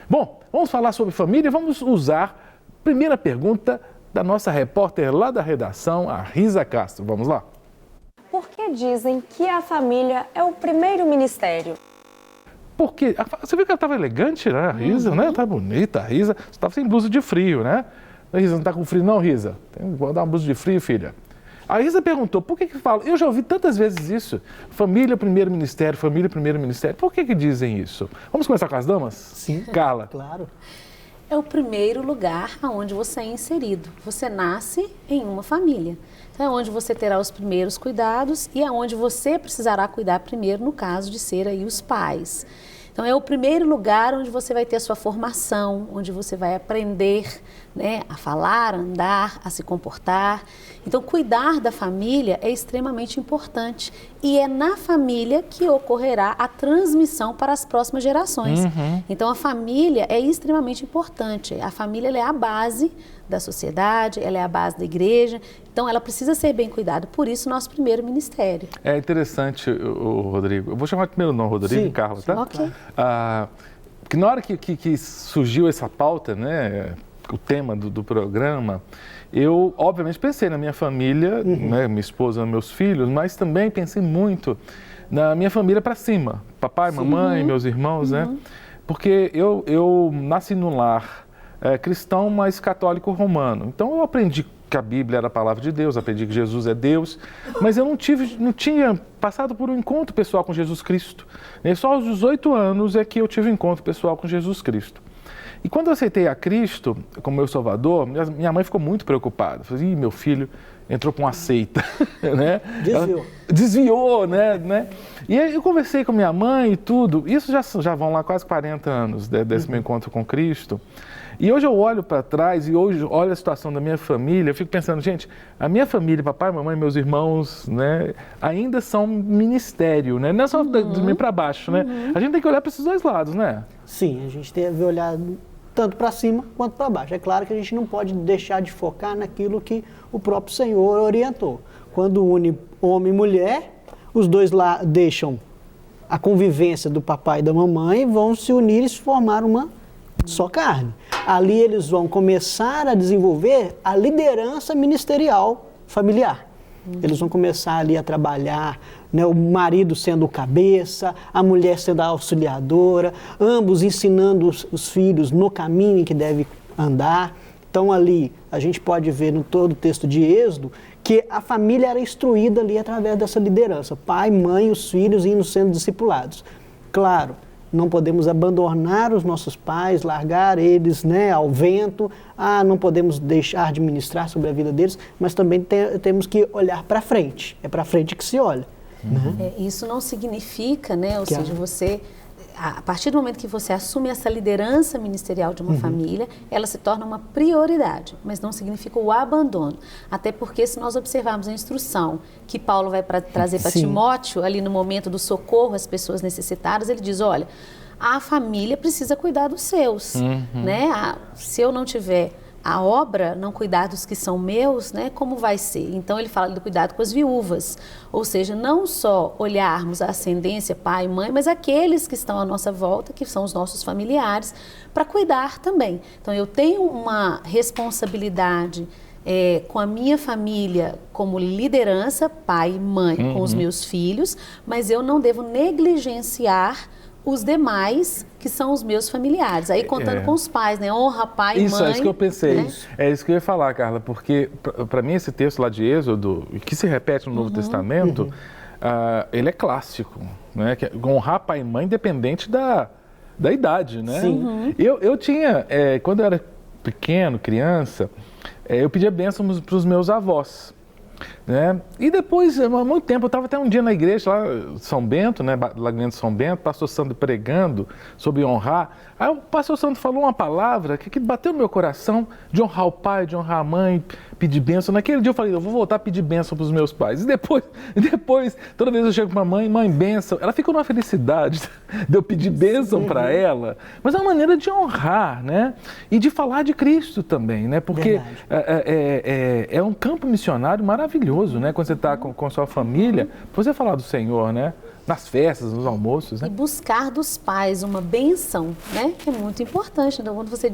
Bom, vamos falar sobre família, vamos usar a primeira pergunta da nossa repórter lá da redação, a Risa Castro. Vamos lá? Por que dizem que a família é o primeiro ministério? Porque você viu que ela estava elegante, né? A Risa, né? Tá bonita, a Risa. Você estava sem blusa de frio, né? A Risa, não está com frio não, Risa? Vou dar uma blusa de frio, filha. A Risa perguntou, por que fala? Eu já ouvi tantas vezes isso. Família, primeiro ministério, família, primeiro ministério. Por que dizem isso? Vamos começar com as damas? Sim. Carla. Claro. É o primeiro lugar aonde você é inserido. Você nasce em uma família. Então, é onde você terá os primeiros cuidados e é onde você precisará cuidar primeiro, no caso de ser aí os pais. Então, é o primeiro lugar onde você vai ter a sua formação, onde você vai aprender, né, a falar, a andar, a se comportar. Então, cuidar da família é extremamente importante e é na família que ocorrerá a transmissão para as próximas gerações. Então, a família é extremamente importante. A família ela é a base da sociedade, ela é a base da igreja. Então, ela precisa ser bem cuidada. Por isso, nosso primeiro ministério. É interessante, o Rodrigo. Eu vou chamar primeiro o nome, Rodrigo e Carla, tá? Ok. Porque na hora que surgiu essa pauta, né, o tema do programa, eu, obviamente, pensei na minha família, né, minha esposa, meus filhos, mas também pensei muito na minha família para cima. Papai, mamãe, meus irmãos, né? Porque eu nasci num lar cristão, mas católico romano. Então, eu aprendi que a Bíblia era a palavra de Deus, aprendi que Jesus é Deus, mas eu não tinha passado por um encontro pessoal com Jesus Cristo. E só aos 18 anos é que eu tive um encontro pessoal com Jesus Cristo. E quando eu aceitei a Cristo como meu Salvador, minha mãe ficou muito preocupada. Falei, ih, meu filho entrou com uma seita, né? Desviou, né? E aí eu conversei com minha mãe e tudo. Isso já vão lá quase 40 anos desse meu encontro com Cristo. E hoje eu olho para trás e hoje olho a situação da minha família, eu fico pensando, gente, a minha família, papai, mamãe, meus irmãos, né, ainda são ministério, né? Não é só de mim para baixo, né? A gente tem que olhar para esses dois lados, né? Sim, a gente deve olhar tanto para cima quanto para baixo. É claro que a gente não pode deixar de focar naquilo que o próprio Senhor orientou. Quando une homem e mulher, os dois lá deixam a convivência do papai e da mamãe, vão se unir e se formar uma só carne. Ali eles vão começar a desenvolver a liderança ministerial familiar. Eles vão começar ali a trabalhar, né, o marido sendo o cabeça, a mulher sendo a auxiliadora, ambos ensinando os filhos no caminho em que deve andar. Então ali a gente pode ver no todo o texto de Êxodo que a família era instruída ali através dessa liderança. Pai, mãe, os filhos indo sendo discipulados. Claro, não podemos abandonar os nossos pais, largar eles, né, ao vento. Não podemos deixar de ministrar sobre a vida deles, mas também temos que olhar para frente. É para frente que se olha. Né? Isso não significa, né, ou seja, você, a partir do momento que você assume essa liderança ministerial de uma família, ela se torna uma prioridade, mas não significa o abandono. Até porque, se nós observarmos a instrução que Paulo vai trazer para Timóteo, ali no momento do socorro às pessoas necessitadas, ele diz, olha, a família precisa cuidar dos seus, né? Se eu não tiver a obra, não cuidar dos que são meus, né, como vai ser? Então, ele fala do cuidado com as viúvas, ou seja, não só olharmos a ascendência, pai e mãe, mas aqueles que estão à nossa volta, que são os nossos familiares, para cuidar também. Então, eu tenho uma responsabilidade com a minha família como liderança, pai e mãe, com os meus filhos, mas eu não devo negligenciar os demais, que são os meus familiares. Aí contando com os pais, né? Honra pai e mãe. Isso, é isso que eu pensei. Né? É isso que eu ia falar, Carla, porque para mim esse texto lá de Êxodo, que se repete no Novo Testamento, ele é clássico, né? Que é honrar pai e mãe independente da idade, né? Sim. Eu tinha, quando eu era pequeno, criança, eu pedia bênçãos para os meus avós. Né? E depois, há muito tempo, eu estava até um dia na igreja lá, São Bento, né? Lagoinha de São Bento, pastor Sandro pregando sobre honrar. Aí o pastor Sandro falou uma palavra que bateu no meu coração, de honrar o pai, de honrar a mãe, pedir bênção. Naquele dia eu falei, eu vou voltar a pedir bênção para os meus pais. E depois, toda vez eu chego para a mãe, bênção. Ela fica numa felicidade de eu pedir bênção para ela, mas é uma maneira de honrar, né? E de falar de Cristo também, né? Porque é um campo missionário maravilhoso, né? Quando você está com sua família, você falar do Senhor, né? nas festas, nos almoços, né? E buscar dos pais uma benção, né? Que é muito importante. Então, quando você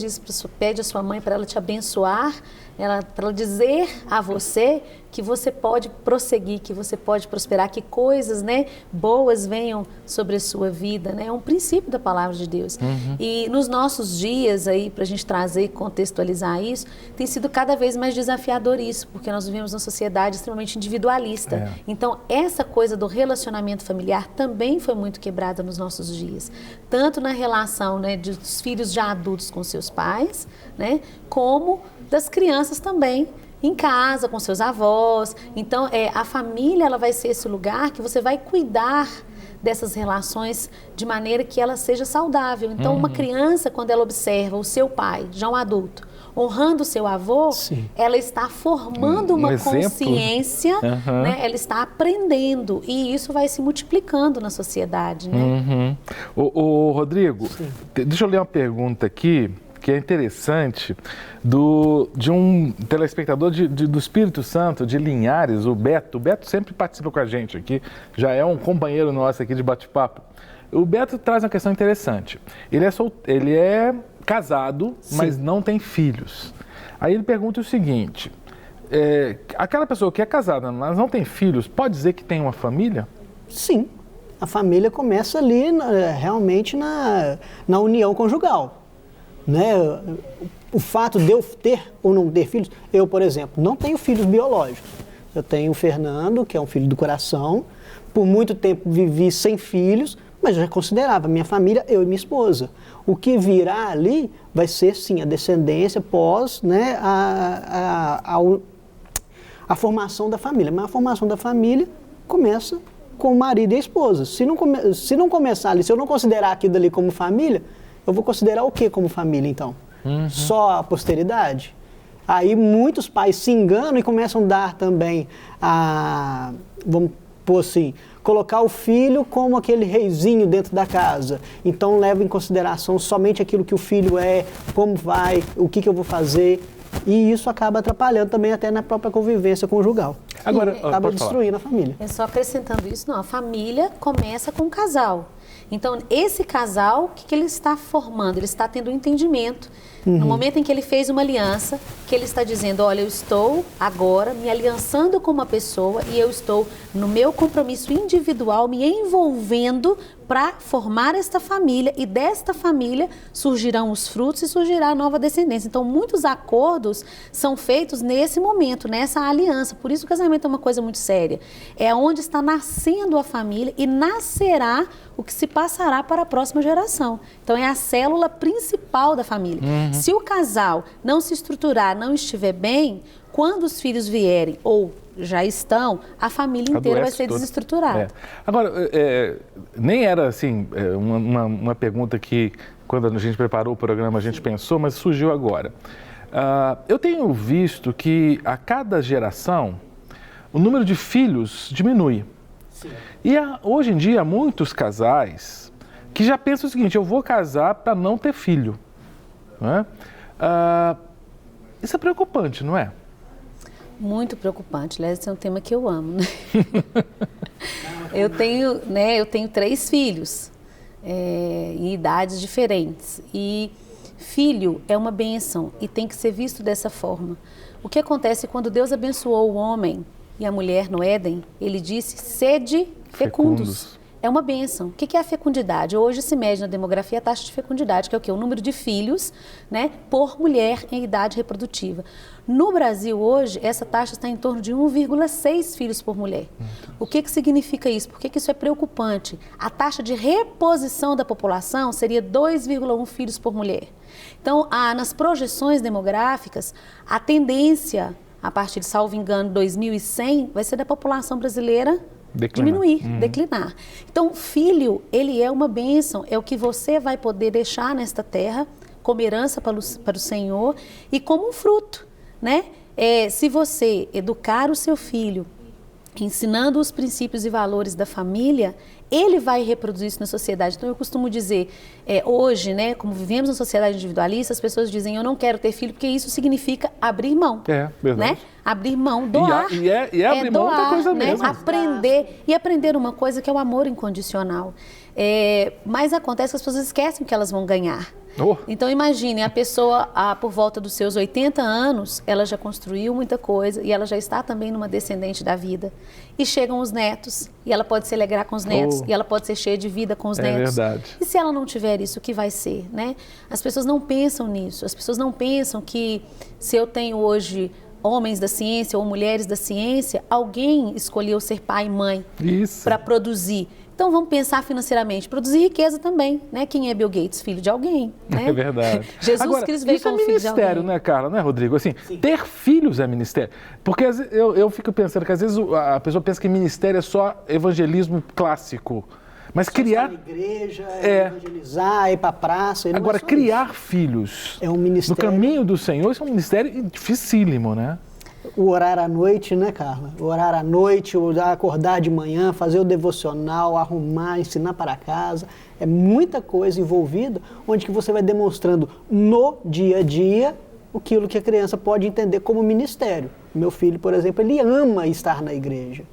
pede à sua mãe para ela te abençoar, para ela dizer a você que você pode prosseguir, que você pode prosperar, que coisas, né, boas venham sobre a sua vida, né? É um princípio da palavra de Deus. E nos nossos dias aí, para a gente trazer e contextualizar isso, tem sido cada vez mais desafiador isso, porque nós vivemos uma sociedade extremamente individualista. Então, essa coisa do relacionamento familiar também foi muito quebrada nos nossos dias. Tanto na relação, né, dos filhos já adultos com seus pais, né, como das crianças também, em casa, com seus avós. Então, a família ela vai ser esse lugar que você vai cuidar dessas relações de maneira que ela seja saudável. Então, uma criança, quando ela observa o seu pai, já um adulto, honrando o seu avô, Sim. ela está formando uma consciência, né? Ela está aprendendo e isso vai se multiplicando na sociedade. Né? Ô, Rodrigo, deixa eu ler uma pergunta aqui, que é interessante, de um telespectador do Espírito Santo, de Linhares, o Beto. O Beto sempre participa com a gente aqui, já é um companheiro nosso aqui de bate-papo. O Beto traz uma questão interessante. Ele é casado, mas não tem filhos. Aí ele pergunta o seguinte, aquela pessoa que é casada, mas não tem filhos, pode dizer que tem uma família? Sim, a família começa ali realmente na união conjugal. Né? O fato de eu ter ou não ter filhos, eu, por exemplo, não tenho filhos biológicos. Eu tenho o Fernando, que é um filho do coração. Por muito tempo vivi sem filhos, mas eu já considerava minha família, eu e minha esposa. O que virá ali vai ser, sim, a descendência pós, né, a formação da família. Mas a formação da família começa com o marido e a esposa. Se não começar ali, se eu não considerar aquilo ali como família, eu vou considerar o que como família, então? Só a posteridade? Aí muitos pais se enganam e começam a dar também vamos pôr assim, colocar o filho como aquele reizinho dentro da casa. Então leva em consideração somente aquilo que o filho é, como vai, o que eu vou fazer. E isso acaba atrapalhando também até na própria convivência conjugal. Agora, acaba destruindo a família. Só acrescentando isso, não, a família começa com o casal. Então, esse casal, o que ele está formando? Ele está tendo um entendimento. No momento em que ele fez uma aliança, que ele está dizendo, olha, eu estou agora me aliançando com uma pessoa e eu estou no meu compromisso individual, me envolvendo para formar esta família e desta família surgirão os frutos e surgirá a nova descendência. Então, muitos acordos são feitos nesse momento, nessa aliança. Por isso o casamento é uma coisa muito séria. É onde está nascendo a família e nascerá o que se passará para a próxima geração. Então, é a célula principal da família. Se o casal não se estruturar, não estiver bem, quando os filhos vierem ou já estão, a família inteira vai ser desestruturada. Agora, nem era assim uma pergunta que quando a gente preparou o programa a gente pensou, mas surgiu agora. Eu tenho visto que a cada geração o número de filhos diminui. E hoje em dia muitos casais que já pensam o seguinte, eu vou casar para não ter filho. Não é? Isso é preocupante, não é? Muito preocupante. Aliás, esse é um tema que eu amo. Né? eu tenho 3 filhos em idades diferentes. E filho é uma bênção e tem que ser visto dessa forma. O que acontece quando Deus abençoou o homem e a mulher no Éden, ele disse, sede fecundos. É uma bênção. O que é a fecundidade? Hoje se mede na demografia a taxa de fecundidade, que é o quê? O número de filhos, né, por mulher em idade reprodutiva. No Brasil hoje, essa taxa está em torno de 1,6 filhos por mulher. O que significa isso? Por que isso é preocupante? A taxa de reposição da população seria 2,1 filhos por mulher. Então, nas projeções demográficas, a tendência, a partir de, salvo engano, 2100, vai ser da população brasileira declinar. Então, filho, ele é uma bênção, é o que você vai poder deixar nesta terra como herança para o Senhor e como um fruto, né? Se você educar o seu filho ensinando os princípios e valores da família, ele vai reproduzir isso na sociedade. Então, eu costumo dizer, hoje, né, como vivemos uma sociedade individualista, as pessoas dizem, eu não quero ter filho, porque isso significa abrir mão. Verdade. Né? Abrir mão, doar. E abrir mão outra coisa mesmo. Aprender uma coisa que é o amor incondicional. Mas acontece que as pessoas esquecem que elas vão ganhar. Então, imagine, a pessoa, por volta dos seus 80 anos, ela já construiu muita coisa e ela já está também numa descendente da vida. E chegam os netos, e ela pode se alegrar com os netos, e ela pode ser cheia de vida com os netos. É verdade. E se ela não tiver isso, o que vai ser, né? As pessoas não pensam nisso, as pessoas não pensam que se eu tenho hoje homens da ciência ou mulheres da ciência, alguém escolheu ser pai e mãe para produzir. Então, vamos pensar financeiramente, produzir riqueza também, né? Quem é Bill Gates? Filho de alguém, né? É verdade. Jesus Cristo veio como filho de alguém. Isso é ministério, né, Carla? Né, Rodrigo? Assim, ter filhos é ministério. Porque eu fico pensando que às vezes a pessoa pensa que ministério é só evangelismo clássico. Mas criar... na igreja, evangelizar, ir para a praça... Agora, criar filhos é um ministério... no caminho do Senhor, isso é um ministério dificílimo, né? O orar à noite, né, Carla? O orar à noite, acordar de manhã, fazer o devocional, arrumar, ensinar para casa. É muita coisa envolvida, onde que você vai demonstrando no dia a dia aquilo que a criança pode entender como ministério. Meu filho, por exemplo, ele ama estar na igreja.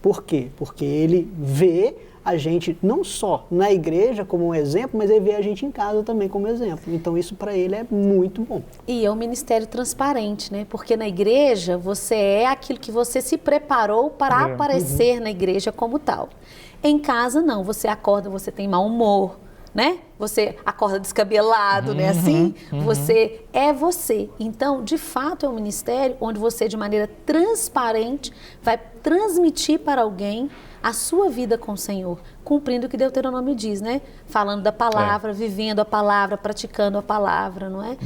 Por quê? Porque ele vê a gente não só na igreja como um exemplo, mas ele vê a gente em casa também como exemplo. Então isso para ele é muito bom. E é um ministério transparente, né? Porque na igreja você é aquilo que você se preparou para aparecer na igreja como tal. Em casa não, você acorda, você tem mau humor, né? Você acorda descabelado, né? Assim, você é você. Então, de fato, é um ministério onde você, de maneira transparente, vai transmitir para alguém a sua vida com o Senhor, cumprindo o que Deuteronômio diz, né? Falando da palavra, vivendo a palavra, praticando a palavra, não é?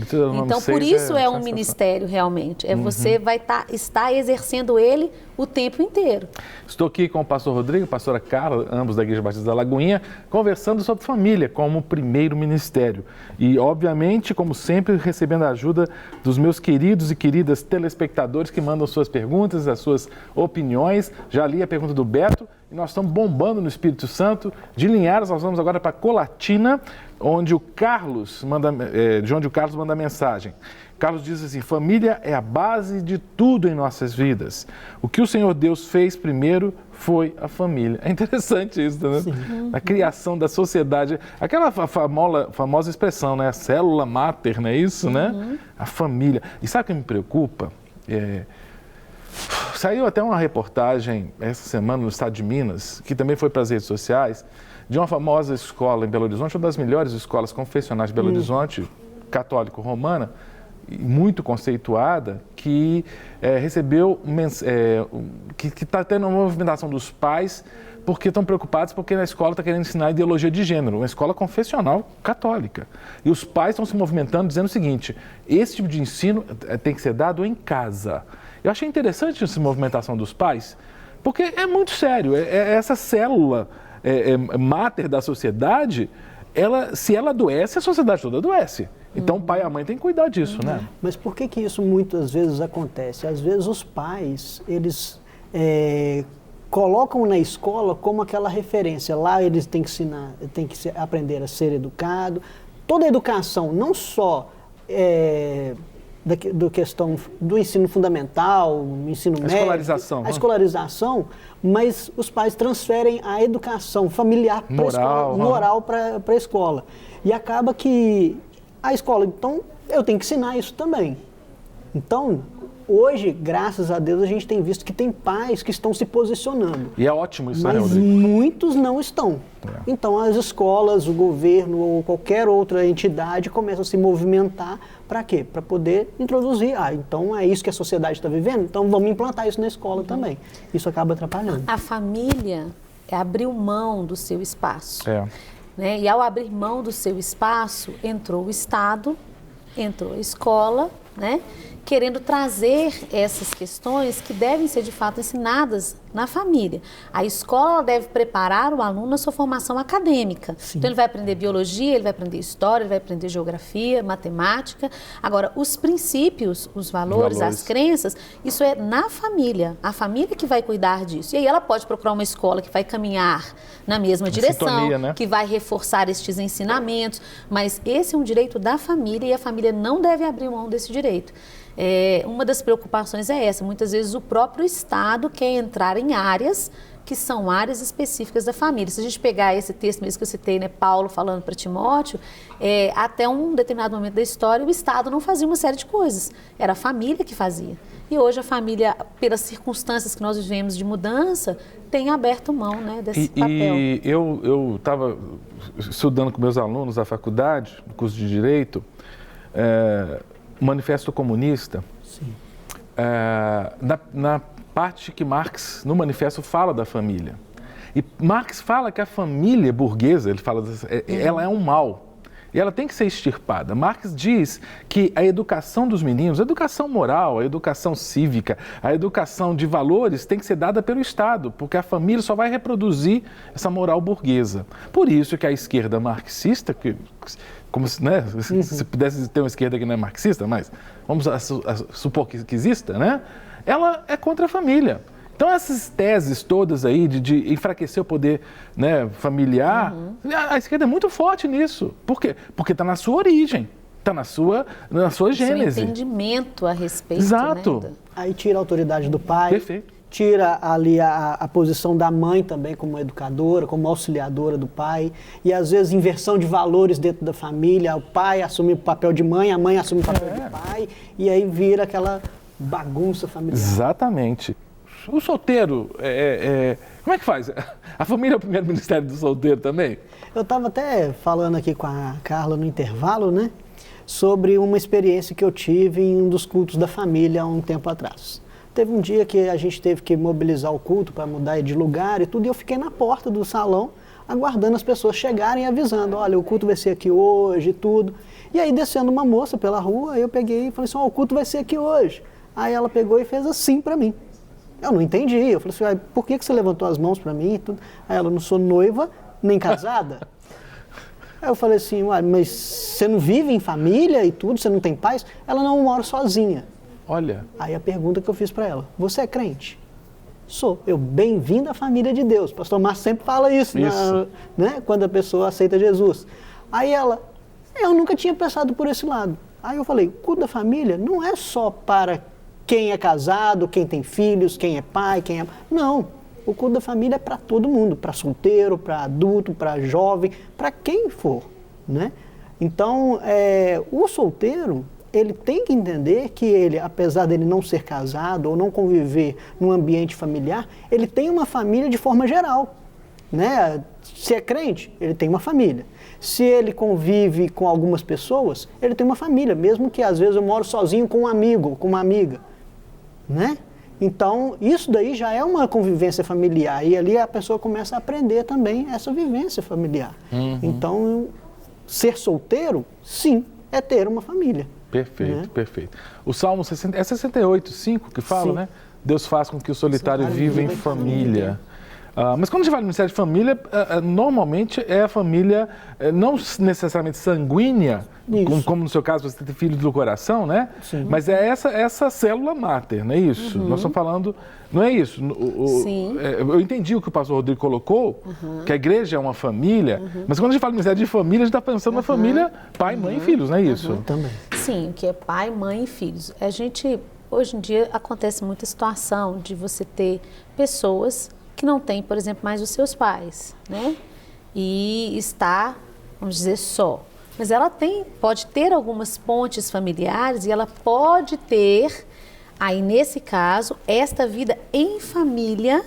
Então, por isso é um ministério realmente. Você vai estar exercendo ele o tempo inteiro. Estou aqui com o pastor Rodrigo e a pastora Carla, ambos da Igreja Batista da Lagoinha, conversando sobre família como primeiro ministério. E, obviamente, como sempre, recebendo a ajuda dos meus queridos e queridas telespectadores que mandam suas perguntas, as suas opiniões. Já li a pergunta do Beto. E nós estamos bombando no Espírito Santo. De Linhares, nós vamos agora para Colatina, onde o Carlos manda mensagem. Carlos diz assim: família é a base de tudo em nossas vidas. O que o Senhor Deus fez primeiro foi a família. É interessante isso, né? A criação da sociedade. Aquela famosa expressão, né? A célula máter, não é isso, né? A família. E sabe o que me preocupa? Saiu até uma reportagem essa semana no estado de Minas, que também foi para as redes sociais, de uma famosa escola em Belo Horizonte, uma das melhores escolas confessionais de Belo Horizonte, católico-romana, muito conceituada, que recebeu, que está tendo uma movimentação dos pais, porque estão preocupados porque a escola está querendo ensinar ideologia de gênero, uma escola confessional católica. E os pais estão se movimentando dizendo o seguinte: esse tipo de ensino tem que ser dado em casa. Eu achei interessante essa movimentação dos pais, porque é muito sério. Essa célula máter da sociedade, se ela adoece, a sociedade toda adoece. Então, o pai e a mãe têm que cuidar disso, né? Mas por que isso muitas vezes acontece? Às vezes os pais, eles colocam na escola como aquela referência. Lá eles têm que ensinar, têm que aprender a ser educado. Toda a educação, não só da questão do ensino fundamental, ensino médio, a escolarização, mas os pais transferem a educação familiar para a escola, moral para a escola. E acaba que a escola, então, eu tenho que ensinar isso também. Então, hoje, graças a Deus, a gente tem visto que tem pais que estão se posicionando. E é ótimo isso, mas né, Rodrigo? Muitos não estão. Então, as escolas, o governo ou qualquer outra entidade começam a se movimentar para quê? Para poder introduzir. Então é isso que a sociedade está vivendo? Então vamos implantar isso na escola também. Isso acaba atrapalhando. A família abriu mão do seu espaço. Né? E ao abrir mão do seu espaço, entrou o Estado, entrou a escola, né? Querendo trazer essas questões que devem ser de fato ensinadas na família. A escola deve preparar o aluno na sua formação acadêmica. Sim. Então, ele vai aprender biologia, ele vai aprender história, ele vai aprender geografia, matemática. Agora, os princípios, os valores, as crenças, isso é na família. A família que vai cuidar disso. E aí ela pode procurar uma escola que vai caminhar na mesma direção, sintonia, né? que vai reforçar estes ensinamentos, mas esse é um direito da família e a família não deve abrir mão desse direito. Uma das preocupações é essa, muitas vezes o próprio Estado quer entrar em áreas que são áreas específicas da família. Se a gente pegar esse texto mesmo que eu citei, né, Paulo falando para Timóteo, até um determinado momento da história o Estado não fazia uma série de coisas, era a família que fazia. E hoje a família, pelas circunstâncias que nós vivemos de mudança, tem aberto mão, né, desse papel. E eu estava estudando com meus alunos da faculdade, no curso de Direito, o Manifesto Comunista. Sim. Na parte que Marx, no manifesto, fala da família. E Marx fala que a família burguesa, ele fala, ela é um mal. E ela tem que ser extirpada. Marx diz que a educação dos meninos, a educação moral, a educação cívica, a educação de valores tem que ser dada pelo Estado, porque a família só vai reproduzir essa moral burguesa. Por isso que a esquerda marxista, como se, né, se pudesse ter uma esquerda que não é marxista, mas vamos supor que exista, né? Ela é contra a família. Então, essas teses todas aí de enfraquecer o poder, né, familiar, a esquerda é muito forte nisso. Por quê? Porque está na sua origem, está na sua gênese. Seu entendimento a respeito. Exato. Né, Aí tira a autoridade do pai. Perfeito. Tira ali a posição da mãe também como educadora, como auxiliadora do pai. E às vezes inversão de valores dentro da família. O pai assume o papel de mãe, a mãe assume o papel de pai. E aí vira aquela bagunça familiar. Exatamente. O solteiro, como é que faz? A família é o primeiro ministério do solteiro também? Eu estava até falando aqui com a Carla no intervalo, né? Sobre uma experiência que eu tive em um dos cultos da família há um tempo atrás. Teve um dia que a gente teve que mobilizar o culto para mudar de lugar e tudo, e eu fiquei na porta do salão, aguardando as pessoas chegarem e avisando, olha, o culto vai ser aqui hoje e tudo. E aí, descendo uma moça pela rua, eu peguei e falei assim, o culto vai ser aqui hoje. Aí ela pegou e fez assim para mim. Eu não entendi, eu falei assim, por que você levantou as mãos para mim e tudo? Aí ela, não sou noiva, nem casada. Aí eu falei assim, mas você não vive em família e tudo, você não tem pais? Ela, não, mora sozinha. Olha. Aí a pergunta que eu fiz para ela, você é crente? Sou. Eu, bem-vindo à família de Deus. O pastor Márcio sempre fala isso. Né? Quando a pessoa aceita Jesus. Aí ela, eu nunca tinha pensado por esse lado. Aí eu falei, o culto da família não é só para quem é casado, quem tem filhos, quem é pai, quem é... Não, o culto da família é para todo mundo, para solteiro, para adulto, para jovem, para quem for, né? Então, o solteiro, ele tem que entender que ele, apesar dele não ser casado ou não conviver num ambiente familiar, ele tem uma família de forma geral, né? Se é crente, ele tem uma família. Se ele convive com algumas pessoas, ele tem uma família, mesmo que às vezes eu moro sozinho com um amigo, com uma amiga, né? Então, isso daí já é uma convivência familiar e ali a pessoa começa a aprender também essa vivência familiar. Então, ser solteiro, sim, é ter uma família. Perfeito, né? Perfeito. O Salmo 68, 5 que fala, Sim. né? Deus faz com que o solitário viva em família. Mas quando a gente fala de ministério de família, normalmente é a família não necessariamente sanguínea, como no seu caso você tem filhos do coração, né? Sim. Mas é essa célula máter, não é isso? Nós estamos falando, não é isso? Sim. Eu entendi o que o pastor Rodrigo colocou, que a igreja é uma família, mas quando a gente fala de ministério de família, a gente está pensando na família pai, mãe e filhos, não é isso? Também. Sim, o que é pai, mãe e filhos. Hoje em dia, acontece muita situação de você ter pessoas que não têm, por exemplo, mais os seus pais, né? E está, vamos dizer, só. Mas ela pode ter algumas pontes familiares e ela pode ter, aí nesse caso, esta vida em família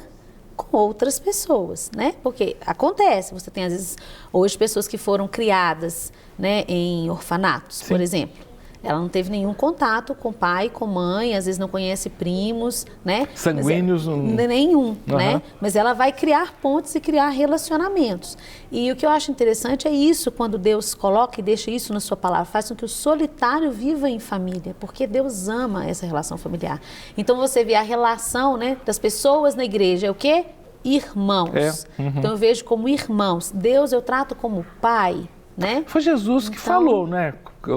com outras pessoas, né? Porque acontece, você tem às vezes, hoje, pessoas que foram criadas, né, em orfanatos, Sim. por exemplo. Ela não teve nenhum contato com pai, com mãe, às vezes não conhece primos, né? Sanguíneos? Nenhum, né? Mas ela vai criar pontes e criar relacionamentos. E o que eu acho interessante é isso, quando Deus coloca e deixa isso na sua palavra, faz com que o solitário viva em família, porque Deus ama essa relação familiar. Então você vê a relação, né, das pessoas na igreja, é o quê? Irmãos. Então eu vejo como irmãos. Deus eu trato como pai, né? Foi Jesus que falou, né?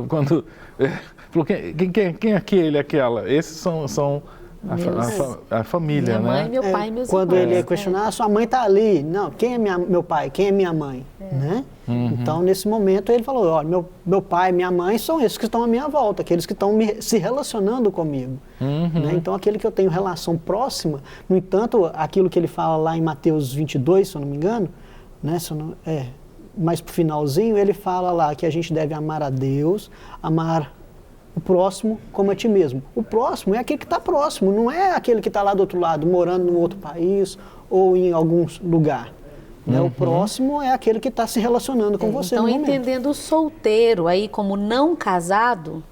Quando falou, quem é aquele, aquela? Esses são a família, minha mãe, né? meu pai e meus Quando irmãos. ele ia questionar, sua mãe está ali. Não, quem é meu pai? Quem é minha mãe? Né? Então, nesse momento, ele falou, olha, meu pai e minha mãe são esses que estão à minha volta, aqueles que estão se relacionando comigo. Né? Então, aquele que eu tenho relação próxima, no entanto, aquilo que ele fala lá em Mateus 22, se eu não me engano, né? Mais pro finalzinho, ele fala lá que a gente deve amar a Deus, amar o próximo como a ti mesmo. O próximo é aquele que está próximo, não é aquele que está lá do outro lado, morando num outro país ou em algum lugar. Né? O próximo é aquele que está se relacionando com você Então, no momento. entendendo o solteiro aí como não casado,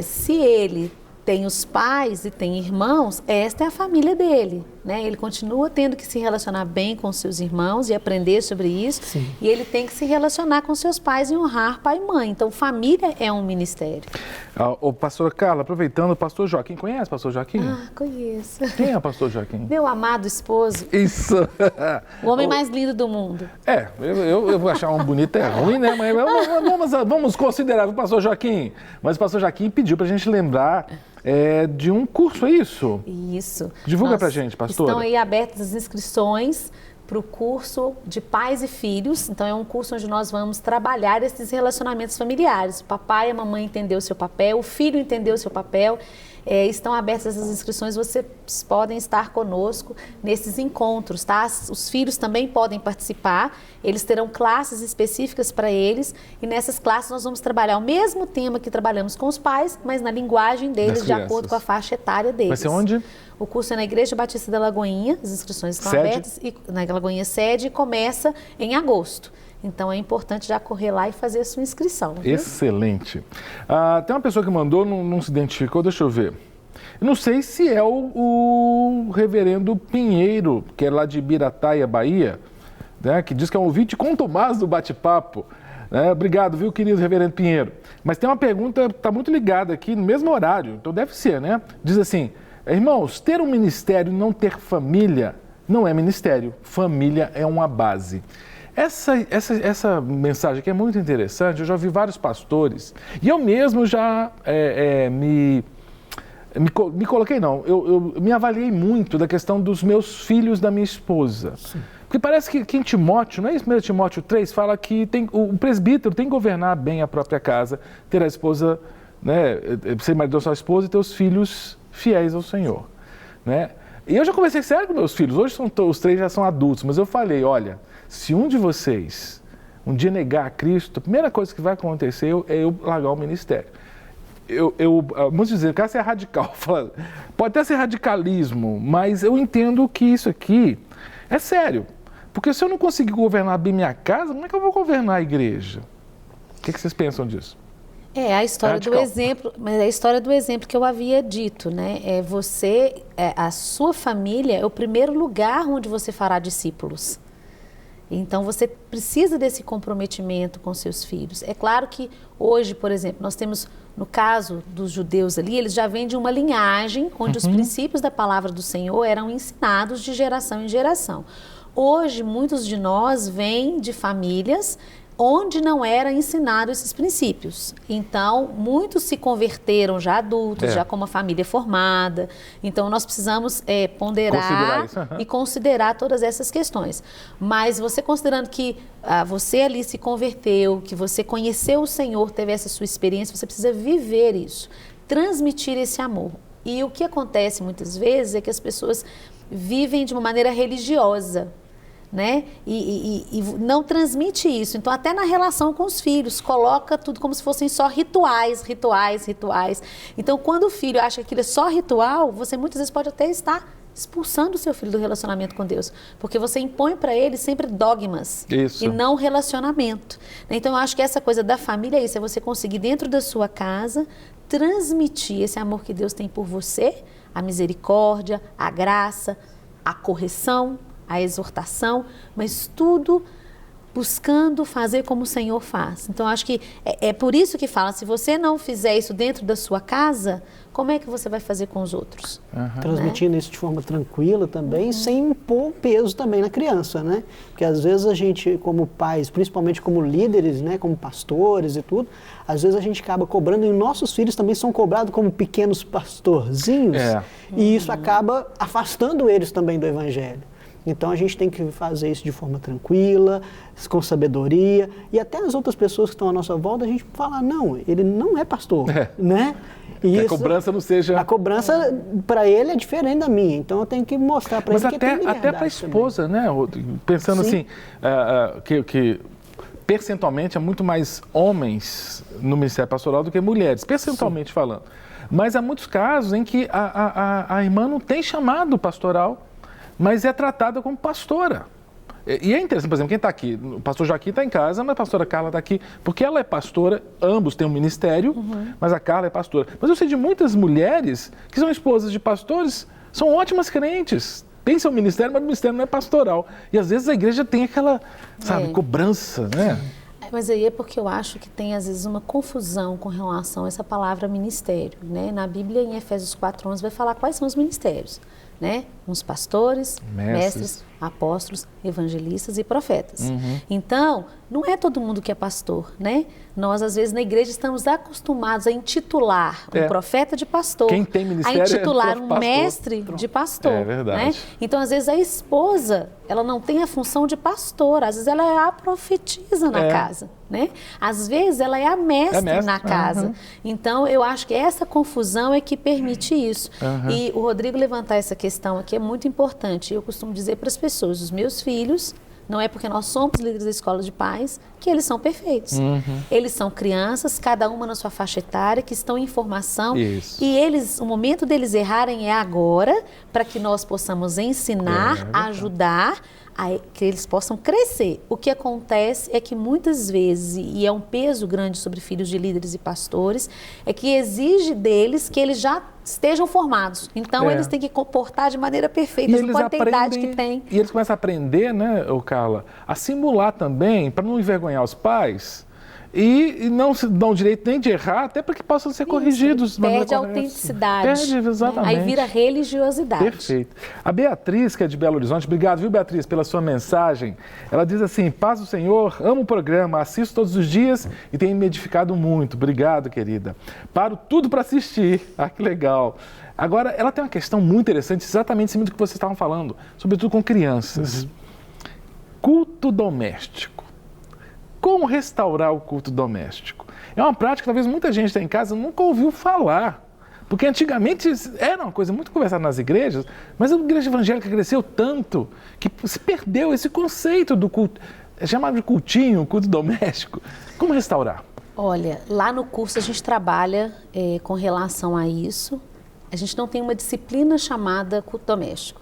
se ele tem os pais e tem irmãos, esta é a família dele, né? Ele continua tendo que se relacionar bem com seus irmãos e aprender sobre isso. Sim. E ele tem que se relacionar com seus pais e honrar pai e mãe. Então, família é um ministério. O pastor Carla, aproveitando, o pastor Joaquim, conhece o pastor Joaquim? Ah, conheço. Quem é o pastor Joaquim? Meu amado esposo, Isso! o homem mais lindo do mundo. Eu vou achar um bonito é ruim, né? Mas vamos considerar o pastor Joaquim. Mas o pastor Joaquim pediu pra gente lembrar de um curso, é isso? Isso. Divulga pra gente, pastora. Estão aí abertas as inscrições para o curso de pais e filhos. Então, é um curso onde nós vamos trabalhar esses relacionamentos familiares. O papai e a mamãe entender o seu papel, o filho entender o seu papel. Estão abertas as inscrições, vocês podem estar conosco nesses encontros, tá? Os filhos também podem participar, eles terão classes específicas para eles e nessas classes nós vamos trabalhar o mesmo tema que trabalhamos com os pais, mas na linguagem deles, de acordo com a faixa etária deles. Vai ser onde? O curso é na Igreja Batista da Lagoinha, as inscrições estão abertas, e na Lagoinha sede, e começa em agosto. Então, é importante já correr lá e fazer a sua inscrição. Viu? Excelente. Tem uma pessoa que mandou, não se identificou, deixa eu ver. Eu não sei se é o reverendo Pinheiro, que é lá de Ibirataia, Bahia, né, que diz que é um ouvinte contumaz do bate-papo. Obrigado, viu, querido reverendo Pinheiro. Mas tem uma pergunta que está muito ligada aqui, no mesmo horário, então deve ser, né? Diz assim, irmãos, ter um ministério e não ter família não é ministério, família é uma base. Essa mensagem aqui é muito interessante, eu já ouvi vários pastores, e eu mesmo já me coloquei, não, eu me avaliei muito da questão dos meus filhos da minha esposa. Sim. Porque parece que em Timóteo, não é isso? 1 Timóteo 3, fala que o presbítero tem que governar bem a própria casa, ter a esposa, né, ser marido da sua esposa e ter os filhos fiéis ao Senhor, né? E eu já conversei sério com meus filhos, hoje os três já são adultos, mas eu falei, olha, se um de vocês um dia negar a Cristo, a primeira coisa que vai acontecer é eu largar o ministério. Muitos dizem, o cara é radical. Pode até ser radicalismo, mas eu entendo que isso aqui é sério. Porque se eu não conseguir governar bem minha casa, como é que eu vou governar a igreja? O que vocês pensam disso? A história do exemplo, mas é a história do exemplo que eu havia dito, né? A sua família é o primeiro lugar onde você fará discípulos. Então, você precisa desse comprometimento com seus filhos. É claro que hoje, por exemplo, nós temos, no caso dos judeus ali, eles já vêm de uma linhagem onde os princípios da palavra do Senhor eram ensinados de geração em geração. Hoje, muitos de nós vêm de famílias onde não era ensinado esses princípios. Então, muitos se converteram já adultos, já com uma família formada. Então, nós precisamos ponderar e considerar todas essas questões. Mas você considerando que você ali se converteu, que você conheceu o Senhor, teve essa sua experiência, você precisa viver isso, transmitir esse amor. E o que acontece muitas vezes é que as pessoas vivem de uma maneira religiosa, né? E não transmite isso. Então, até na relação com os filhos, coloca tudo como se fossem só rituais. Então, quando o filho acha que aquilo é só ritual, você muitas vezes pode até estar expulsando o seu filho do relacionamento com Deus, porque você impõe para ele sempre dogmas Isso. e não relacionamento. Então, eu acho que essa coisa da família é isso, é você conseguir dentro da sua casa transmitir esse amor que Deus tem por você, a misericórdia, a graça, a correção, a exortação, mas tudo buscando fazer como o Senhor faz. Então, acho que é por isso que fala, se você não fizer isso dentro da sua casa, como é que você vai fazer com os outros? Transmitindo isso de forma tranquila também, sem impor peso também na criança, né? Porque às vezes a gente, como pais, principalmente como líderes, né, como pastores e tudo, às vezes a gente acaba cobrando, e nossos filhos também são cobrados como pequenos pastorzinhos, e isso acaba afastando eles também do Evangelho. Então a gente tem que fazer isso de forma tranquila, com sabedoria, e até as outras pessoas que estão à nossa volta, a gente fala, não, ele não é pastor, né? Que a cobrança não seja... A cobrança para ele é diferente da minha, então eu tenho que mostrar para ele que tem liberdade. Até para a esposa, também, né, Rodrigo? Pensando Sim. assim, que percentualmente há muito mais homens no Ministério Pastoral do que mulheres, percentualmente falando. Mas há muitos casos em que a irmã não tem chamado pastoral, mas é tratada como pastora. E é interessante, por exemplo, quem está aqui, o pastor Joaquim está em casa, mas a pastora Carla está aqui, porque ela é pastora, ambos têm um ministério, mas a Carla é pastora. Mas eu sei de muitas mulheres que são esposas de pastores, são ótimas crentes, têm seu ministério, mas o ministério não é pastoral. E às vezes a igreja tem aquela, cobrança, né? Mas aí é porque eu acho que tem, às vezes, uma confusão com relação a essa palavra ministério, né? Na Bíblia, em Efésios 4:11, vai falar quais são os ministérios, né? Uns pastores, mestres, apóstolos, evangelistas e profetas. Então, não é todo mundo que é pastor, né? Nós, às vezes, na igreja estamos acostumados a intitular um profeta de pastor, quem tem ministério a intitular um pastor. mestre de pastor. É verdade. Né? Então, às vezes, a esposa, ela não tem a função de pastor, às vezes ela é a profetisa na casa, né? Às vezes, ela é a mestre na casa. Então, eu acho que essa confusão é que permite isso. E o Rodrigo levantar essa questão aqui é muito importante. Eu costumo dizer para as pessoas, os meus filhos, não é porque nós somos líderes da escola de pais que eles são perfeitos. Eles são crianças, cada uma na sua faixa etária, que estão em formação. Isso. E eles, o momento deles errarem é agora, para que nós possamos ensinar, ajudar, a que eles possam crescer. O que acontece é que muitas vezes, e é um peso grande sobre filhos de líderes e pastores, é que exige deles que eles já estejam formados. Então, eles têm que comportar de maneira perfeita, eles não podem ter a idade que tem. E eles começam a aprender, né, Carla, a simular também, para não envergonhar os pais, e não se dão direito nem de errar, até para que possam ser corrigidos. Perde a autenticidade. Perde, exatamente. Aí vira religiosidade. Perfeito. A Beatriz, que é de Belo Horizonte, obrigado, viu, Beatriz, pela sua mensagem. Ela diz assim, paz do Senhor, amo o programa, assisto todos os dias e tem me edificado muito. Obrigado, querida. Paro tudo para assistir. Ah, que legal. Agora, ela tem uma questão muito interessante, exatamente em cima do que vocês estavam falando, sobretudo com crianças. Culto doméstico. Como restaurar o culto doméstico? É uma prática que talvez muita gente tem em casa nunca ouviu falar. Porque antigamente era uma coisa muito conversada nas igrejas, mas a igreja evangélica cresceu tanto que se perdeu esse conceito do culto. É chamado de cultinho, culto doméstico. Como restaurar? Olha, lá no curso a gente trabalha com relação a isso. A gente não tem uma disciplina chamada culto doméstico.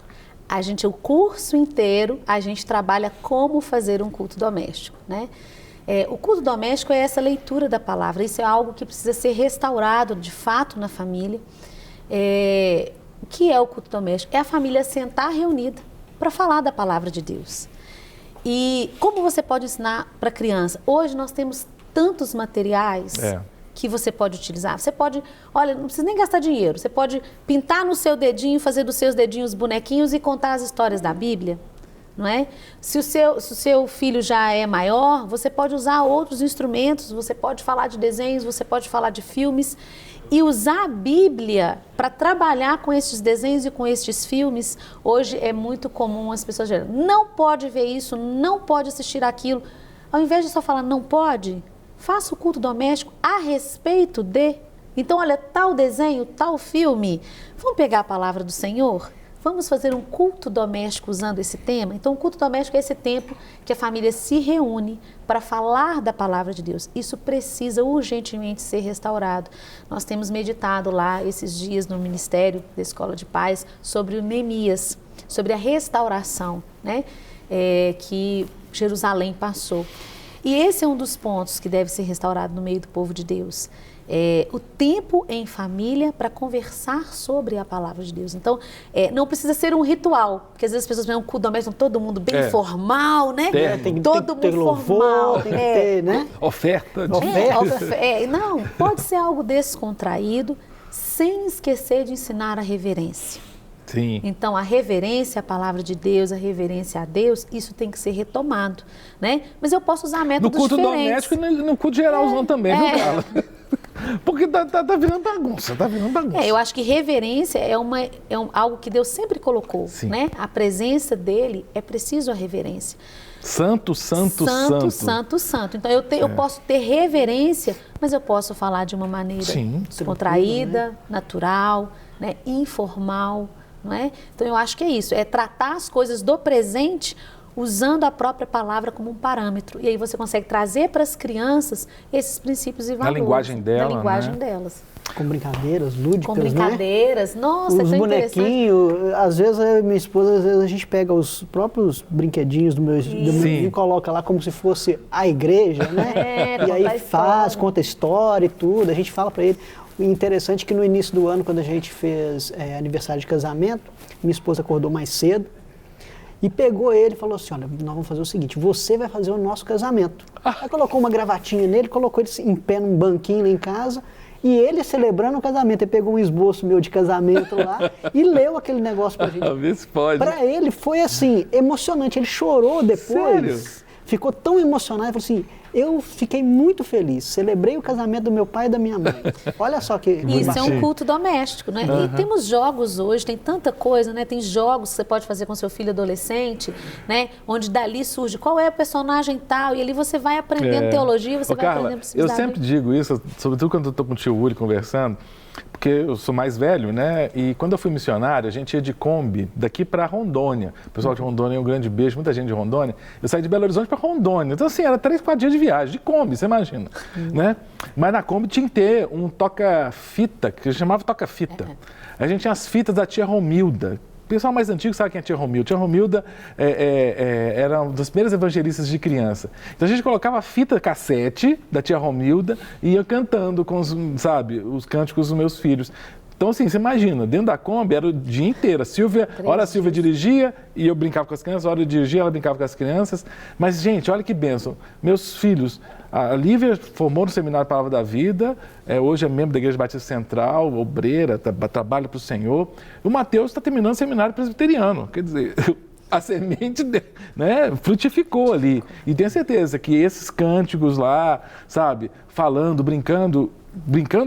O curso inteiro, a gente trabalha como fazer um culto doméstico, né? O culto doméstico é essa leitura da palavra, isso é algo que precisa ser restaurado de fato na família. O que é o culto doméstico? É a família sentar reunida para falar da palavra de Deus. E como você pode ensinar para a criança? Hoje nós temos tantos materiais que você pode utilizar. Você pode, olha, não precisa nem gastar dinheiro, você pode pintar no seu dedinho, fazer dos seus dedinhos bonequinhos e contar as histórias da Bíblia. Não é? Se o seu filho já é maior, você pode usar outros instrumentos, você pode falar de desenhos, você pode falar de filmes e usar a Bíblia para trabalhar com estes desenhos e com estes filmes. Hoje é muito comum as pessoas dizerem, não pode ver isso, não pode assistir aquilo. Ao invés de só falar não pode, faça o culto doméstico a respeito de. Então, olha, tal desenho, tal filme, vamos pegar a palavra do Senhor? vamos fazer um culto doméstico usando esse tema? Então, o culto doméstico é esse tempo que a família se reúne para falar da palavra de Deus. Isso precisa urgentemente ser restaurado. Nós temos meditado lá esses dias no Ministério da Escola de Paz sobre o Neemias, sobre a restauração, né, que Jerusalém passou. E esse é um dos pontos que deve ser restaurado no meio do povo de Deus. O tempo em família para conversar sobre a palavra de Deus. Então, não precisa ser um ritual, porque às vezes as pessoas veem um culto doméstico, todo mundo bem formal, né? Todo mundo formal. Tem que ter, né? Oferta. Não, pode ser algo descontraído, sem esquecer de ensinar a reverência. Sim. Então, a reverência à palavra de Deus, a reverência a Deus, isso tem que ser retomado, né? Mas eu posso usar métodos diferentes. No culto diferentes. doméstico e no culto geralzão também, viu, Carla? Porque tá virando bagunça, eu acho que reverência é algo que Deus sempre colocou, né? A presença dele, é preciso a reverência. Santo. Então, eu posso ter reverência, mas eu posso falar de uma maneira descontraída, natural, né? Informal, não é? Então, eu acho que é isso, é tratar as coisas do presente usando a própria palavra como um parâmetro. E aí você consegue trazer para as crianças esses princípios e valores. Na linguagem dela, na linguagem né? delas. Com brincadeiras lúdicas, com brincadeiras, né? Nossa, os bonequinhos, às vezes eu e minha esposa, às vezes a gente pega os próprios brinquedinhos do meu e coloca lá como se fosse a igreja, né? E aí conta história e tudo, a gente fala para ele. O interessante é que no início do ano, quando a gente fez aniversário de casamento, minha esposa acordou mais cedo e pegou ele e falou assim, olha, nós vamos fazer o seguinte, você vai fazer o nosso casamento. Aí colocou uma gravatinha nele, colocou ele em pé num banquinho lá em casa, e ele celebrando o casamento. Ele pegou um esboço meu de casamento lá e leu aquele negócio pra gente. Vê se pode. Pra ele foi assim, emocionante. Ele chorou depois. Sério? Ficou tão emocionado, ele falou assim, eu fiquei muito feliz, celebrei o casamento do meu pai e da minha mãe. Olha só que... Isso é um culto doméstico, né? E temos jogos hoje, tem tanta coisa, né? Tem jogos que você pode fazer com seu filho adolescente, né? Onde dali surge qual é o personagem tal, e ali você vai aprendendo teologia, você vai Carla, aprendendo... eu sempre digo isso, sobretudo quando eu estou com o tio Uri conversando, porque eu sou mais velho, né? E quando eu fui missionário, a gente ia de Kombi daqui para Rondônia. O pessoal de Rondônia, um grande beijo, muita gente de Rondônia. Eu saí de Belo Horizonte para Rondônia. Então, assim, era 3, 4 dias de viagem, de Kombi, você imagina, né? Mas na Kombi tinha que ter um toca-fita, que chamava toca-fita. A gente tinha as fitas da tia Romilda. O pessoal mais antigo sabe quem é a tia Romilda. Tia Romilda era uma das primeiras evangelistas de criança. Então a gente colocava a fita cassete da tia Romilda e ia cantando com os cânticos dos meus filhos. Então, assim, você imagina, dentro da Kombi era o dia inteiro. A Silvia dirigia e eu brincava com as crianças, a hora eu dirigia, ela brincava com as crianças. Mas, gente, olha que bênção. Meus filhos, a Lívia formou no Seminário Palavra da Vida, hoje é membro da Igreja Batista Central, obreira, trabalha para o Senhor. O Mateus está terminando o Seminário Presbiteriano, quer dizer... A semente, né, frutificou ali. E tenho certeza que esses cânticos lá, sabe, falando, brincando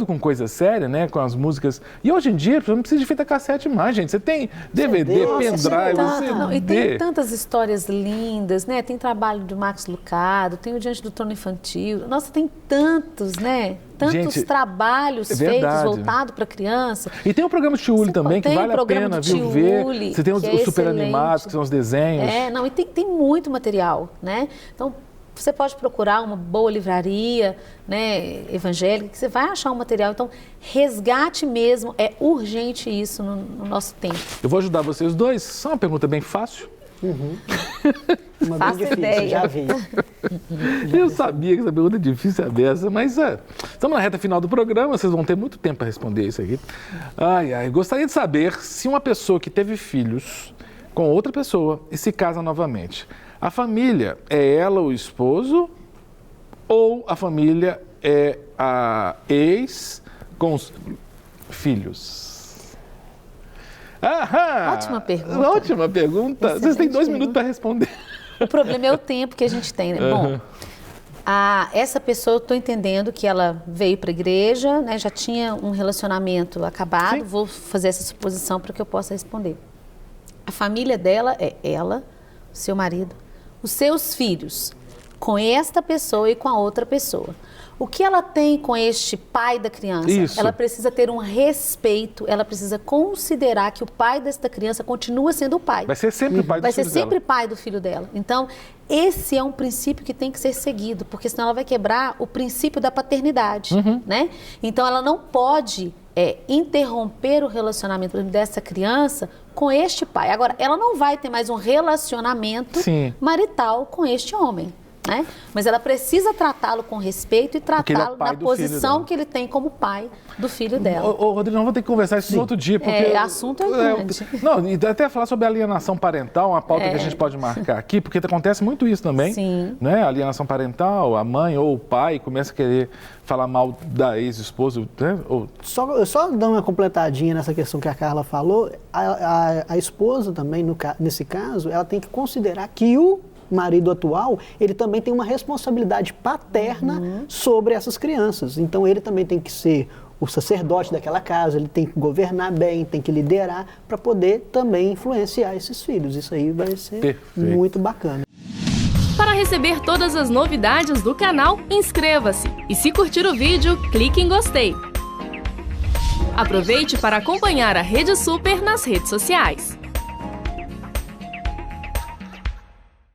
com coisa séria, né, com as músicas. E hoje em dia, não precisa de fita cassete mais, gente. Você tem DVD, pendrive, E tem tantas histórias lindas, né? Tem trabalho do Max Lucado, tem o Diante do Trono Infantil. Nossa, tem tantos, né? Tantos trabalhos feitos voltados para criança. E tem o programa Tio Uli também, que vale a pena ver. Você tem os super animados, que são os desenhos. E tem muito material, né? Então, você pode procurar uma boa livraria, né, evangélica, que você vai achar um material. Então, resgate mesmo, é urgente isso no nosso tempo. Eu vou ajudar vocês dois. Só uma pergunta bem fácil. Uma bem difícil, ideia. Já vi. Eu sabia que essa pergunta é difícil, mas estamos na reta final do programa, vocês vão ter muito tempo para responder isso aqui. Gostaria de saber se uma pessoa que teve filhos com outra pessoa e se casa novamente, a família é ela, o esposo, ou a família é a ex com os filhos? Ótima pergunta. Ótima pergunta. Excelente. Vocês têm 2 minutos para responder. O problema é o tempo que a gente tem, né? Bom, essa pessoa, eu estou entendendo que ela veio para a igreja, né, já tinha um relacionamento acabado. Sim. Vou fazer essa suposição para que eu possa responder. A família dela é ela, seu marido, os seus filhos, com esta pessoa e com a outra pessoa. O que ela tem com este pai da criança? Isso. Ela precisa ter um respeito, ela precisa considerar que o pai desta criança continua sendo o pai. Vai ser sempre o pai do Vai filho ser sempre dela. pai do filho dela. Então, esse é um princípio que tem que ser seguido, porque senão ela vai quebrar o princípio da paternidade, né? Então, ela não pode interromper o relacionamento dessa criança com este pai. Agora, ela não vai ter mais um relacionamento marital com este homem, né? Mas ela precisa tratá-lo com respeito e tratá-lo na posição que ele tem como pai do filho dela. Rodrigo, nós vamos ter que conversar isso no outro dia, porque... assunto é grande. Não, e até falar sobre alienação parental, uma pauta que a gente pode marcar aqui, porque acontece muito isso também. Sim. Né? Alienação parental, a mãe ou o pai começa a querer falar mal da ex-esposa, né? Só dando uma completadinha nessa questão que a Carla falou, a esposa também, nesse caso, ela tem que considerar que o marido atual, ele também tem uma responsabilidade paterna sobre essas crianças. Então, ele também tem que ser o sacerdote daquela casa, ele tem que governar bem, tem que liderar para poder também influenciar esses filhos. Isso aí vai ser muito bacana. Para receber todas as novidades do canal, inscreva-se e se curtir o vídeo, clique em gostei. Aproveite para acompanhar a Rede Super nas redes sociais.